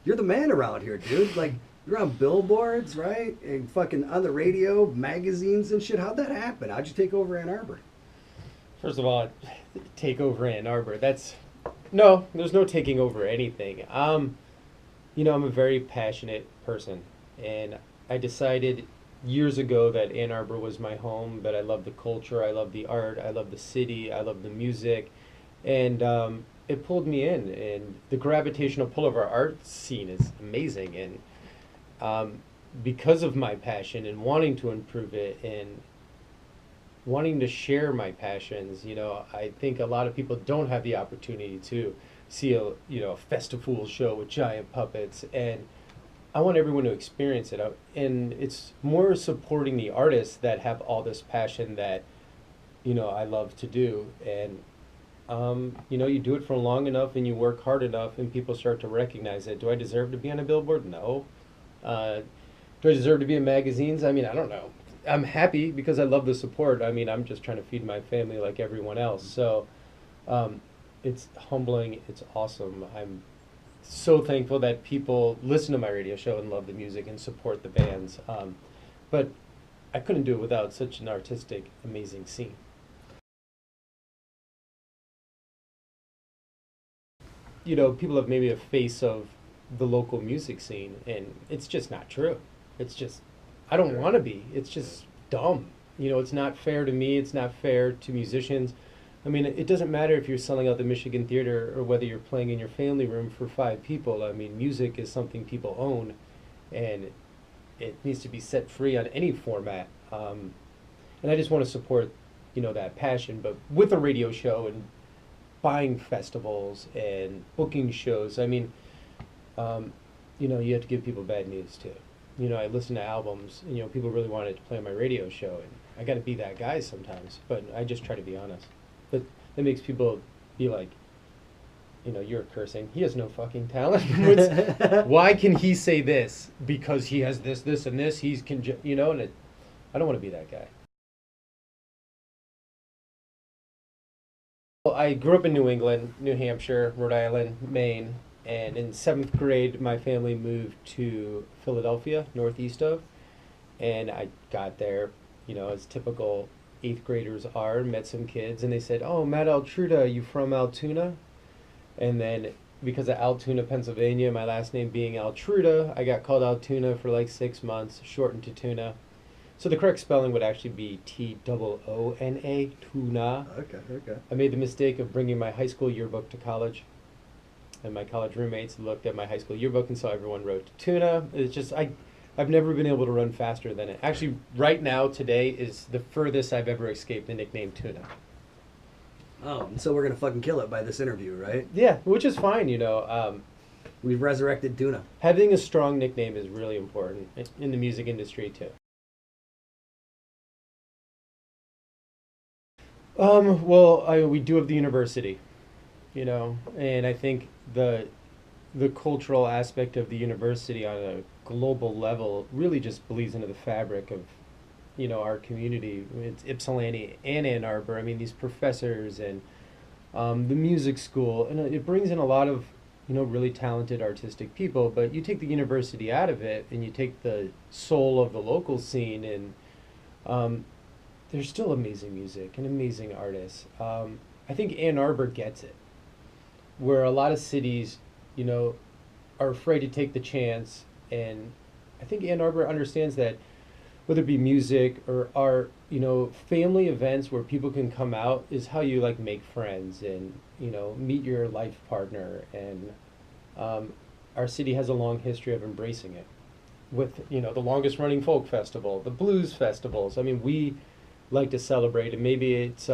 you're the man around here, dude. Like, you're on billboards, right? And fucking on the radio, magazines and shit. How'd that happen? How'd you take over Ann Arbor? First of all, take over Ann Arbor. That's no, there's no taking over anything. I'm a very passionate person, and I decided years ago that Ann Arbor was my home. That I love the culture, I love the art, I love the city, I love the music, and it pulled me in. And the gravitational pull of our art scene is amazing. And because of my passion and wanting to improve it and wanting to share my passions, I think a lot of people don't have the opportunity to see a festival show with giant puppets, and I want everyone to experience it. And it's more supporting the artists that have all this passion that, I love to do. And, you do it for long enough and you work hard enough and people start to recognize it. Do I deserve to be on a billboard? No. Do I deserve to be in magazines? I mean, I don't know. I'm happy because I love the support. I mean, I'm just trying to feed my family like everyone else. So it's humbling. It's awesome. I'm so thankful that people listen to my radio show and love the music and support the bands. But I couldn't do it without such an artistic, amazing scene. People have maybe a face of the local music scene, and it's just not true. It's just, I don't want to be. It's just dumb. It's not fair to me. It's not fair to musicians. I mean, it doesn't matter if you're selling out the Michigan Theater or whether you're playing in your family room for 5 people. I mean, music is something people own, and it needs to be set free on any format. And I just want to support, that passion, but with a radio show and buying festivals and booking shows. I mean, you have to give people bad news too. I listen to albums, and, people really wanted to play on my radio show, and I got to be that guy sometimes, but I just try to be honest. But that makes people be like, you're cursing. He has no fucking talent. Why can he say this? Because he has this, this, and this. And I don't want to be that guy. Well, I grew up in New England, New Hampshire, Rhode Island, Maine, and in 7th grade, my family moved to Philadelphia, northeast of, and I got there, as typical 8th graders are, met some kids, and they said, "Oh, Matt Altruda, you from Altoona?" And then because of Altoona, Pennsylvania, my last name being Altruda, I got called Altoona for like 6 months, shortened to Toona. So the correct spelling would actually be Toona, Toona. Okay. I made the mistake of bringing my high school yearbook to college, and my college roommates looked at my high school yearbook and saw everyone wrote Toona. It's just, I've never been able to run faster than it. Actually, right now, today, is the furthest I've ever escaped the nickname Toona. Oh, and so we're gonna fucking kill it by this interview, right? Yeah, which is fine, We've resurrected Toona. Having a strong nickname is really important in the music industry, too. We do have the university, and I think the cultural aspect of the university on a global level really just bleeds into the fabric of, our community. It's Ypsilanti and Ann Arbor. I mean, these professors and the music school, and it brings in a lot of, really talented artistic people. But you take the university out of it, and you take the soul of the local scene, and there's still amazing music and amazing artists. I think Ann Arbor gets it, where a lot of cities, are afraid to take the chance. And I think Ann Arbor understands that, whether it be music or art, family events where people can come out is how you make friends and, meet your life partner. And our city has a long history of embracing it with, the longest running folk festival, the blues festivals. I mean, we like to celebrate, and maybe it's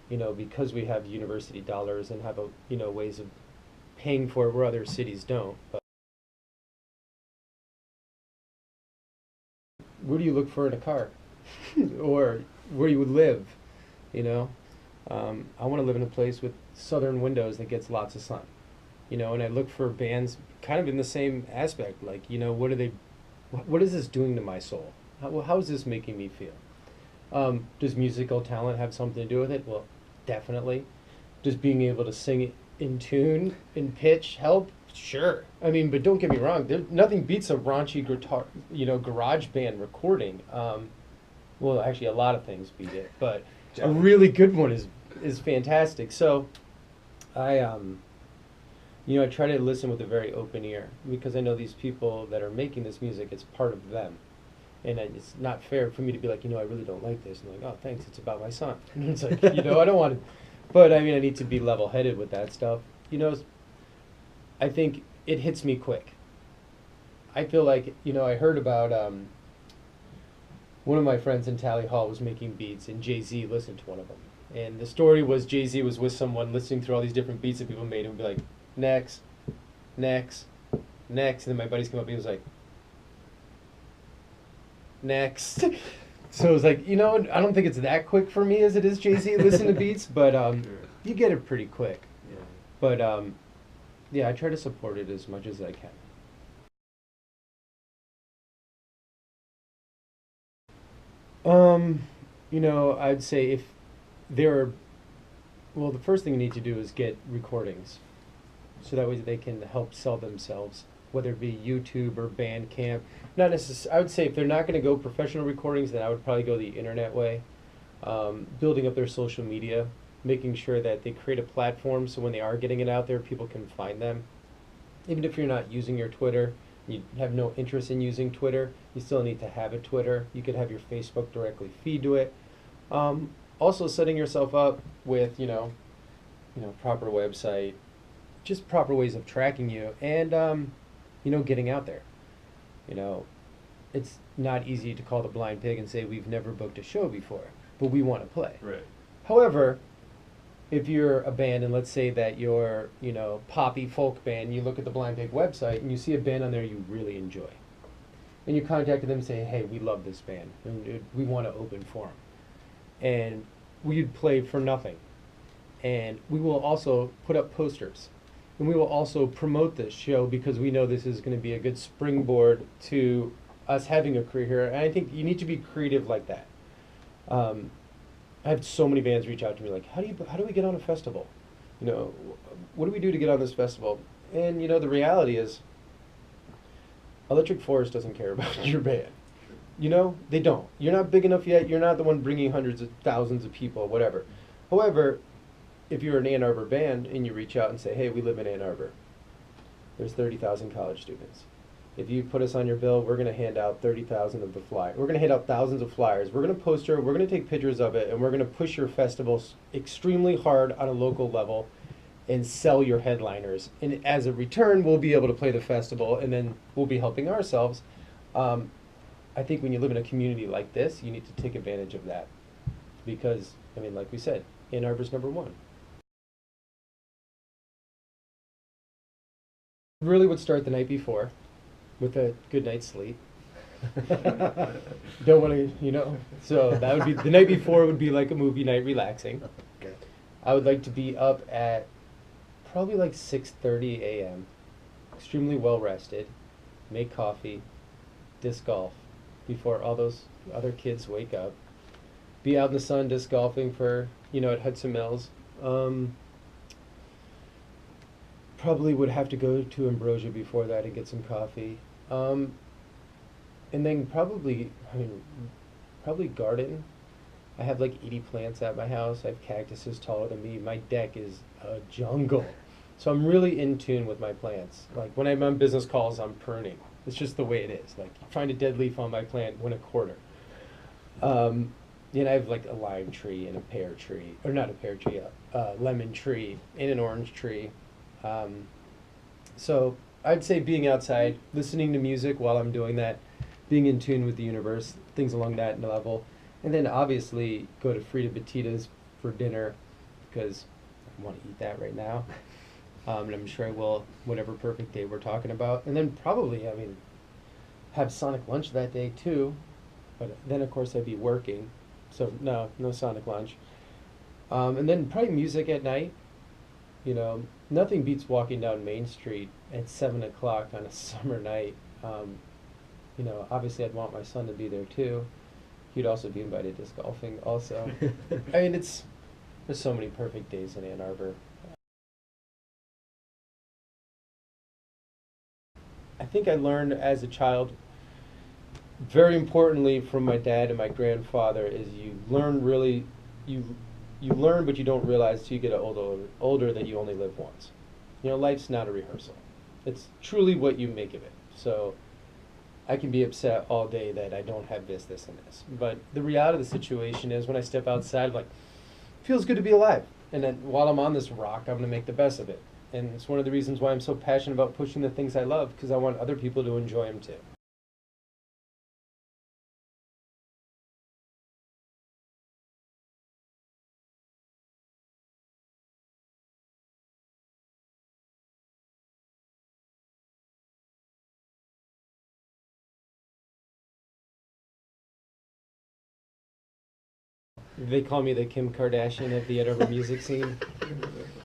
because we have university dollars and have ways of paying for it where other cities don't. But where do you look for in a car, or where you would live? I want to live in a place with southern windows that gets lots of sun. And I look for bands kind of in the same aspect. Like, what is this doing to my soul? How is this making me feel? Does musical talent have something to do with it? Well, definitely. Does being able to sing it in tune, in pitch, help? Sure. I mean, but don't get me wrong. Nothing beats a raunchy guitar, garage band recording. Well, actually, a lot of things beat it, but a Definitely. really good one is fantastic. So, I I try to listen with a very open ear because I know these people that are making this music. It's part of them, and it's not fair for me to be like, I really don't like this. And like, oh, thanks. It's about my son. And it's like, I don't want to. But I mean, I need to be level-headed with that stuff. I think it hits me quick. I feel like, I heard about one of my friends in Tally Hall was making beats, and Jay-Z listened to one of them. And the story was Jay-Z was with someone listening through all these different beats that people made and would be like, next, next, next. And then my buddies came up and he was like, next. So it was like, I don't think it's that quick for me as it is Jay-Z listen to beats, but Sure. you get it pretty quick. Yeah. But yeah, I try to support it as much as I can. Um, I'd say if there are, well, the first thing you need to do is get recordings, so that way they can help sell themselves, whether it be YouTube or Bandcamp. Not necessarily. I would say if they're not going to go professional recordings, then I would probably go the internet way. Building up their social media, making sure that they create a platform so when they are getting it out there, people can find them. Even if you're not using your Twitter, you have no interest in using Twitter, you still need to have a Twitter. You could have your Facebook directly feed to it. Also, setting yourself up with proper website, just proper ways of tracking you, and getting out there. You know, it's not easy to call the blind pig and say we've never booked a show before, but we want to play. Right. However, if you're a band and let's say that you're, poppy folk band, you look at the Blind Pig website and you see a band on there you really enjoy. And you contact them and say, hey, we love this band and we want to open for them. And we'd play for nothing. And we will also put up posters. And we will also promote this show because we know this is going to be a good springboard to us having a career here. And I think you need to be creative like that. I have so many bands reach out to me like, how do we get on a festival? What do we do to get on this festival? And the reality is, Electric Forest doesn't care about your band. They don't. You're not big enough yet. You're not the one bringing hundreds of thousands of people, whatever. However, if you're an Ann Arbor band and you reach out and say, hey, we live in Ann Arbor, there's 30,000 college students. If you put us on your bill, we're going to hand out 30,000 of the flyers. We're going to hand out thousands of flyers. We're going to poster, we're going to take pictures of it, and we're going to push your festivals extremely hard on a local level and sell your headliners. And as a return, we'll be able to play the festival, and then we'll be helping ourselves. I think when you live in a community like this, you need to take advantage of that. Because, like we said, Ann Arbor's number one. Really would start the night before with a good night's sleep. Don't want to, so that would be, the night before would be like a movie night, relaxing. Okay. I would like to be up at probably like 6:30 a.m., extremely well rested, make coffee, disc golf before all those other kids wake up, be out in the sun disc golfing for, at Hudson Mills. Probably would have to go to Ambrosia before that and get some coffee. And then probably garden. I have like 80 plants at my house. I have cactuses taller than me. My deck is a jungle. So I'm really in tune with my plants. Like when I'm on business calls, I'm pruning. It's just the way it is. Like you find a dead leaf on my plant, win a quarter. I have like a lime tree and a pear tree, or not a pear tree, a lemon tree and an orange tree. So I'd say being outside, listening to music while I'm doing that, being in tune with the universe, things along that level. And then obviously go to Frida Batita's for dinner because I want to eat that right now. And I'm sure I will, whatever perfect day we're talking about. And then probably, have Sonic lunch that day too. But then, of course, I'd be working. So no Sonic lunch. And then probably music at night. Nothing beats walking down Main Street at 7 o'clock on a summer night. Obviously I'd want my son to be there too. He'd also be invited disc golfing also. There's so many perfect days in Ann Arbor. I think I learned as a child, very importantly from my dad and my grandfather, is you you learn, but you don't realize till you get older that you only live once. You know, life's not a rehearsal. It's truly what you make of it. So I can be upset all day that I don't have this, and this. But the reality of the situation is when I step outside, like, it feels good to be alive. And then while I'm on this rock, I'm going to make the best of it. And it's one of the reasons why I'm so passionate about pushing the things I love, because I want other people to enjoy them too. They call me the Kim Kardashian of the Edinburgh music scene.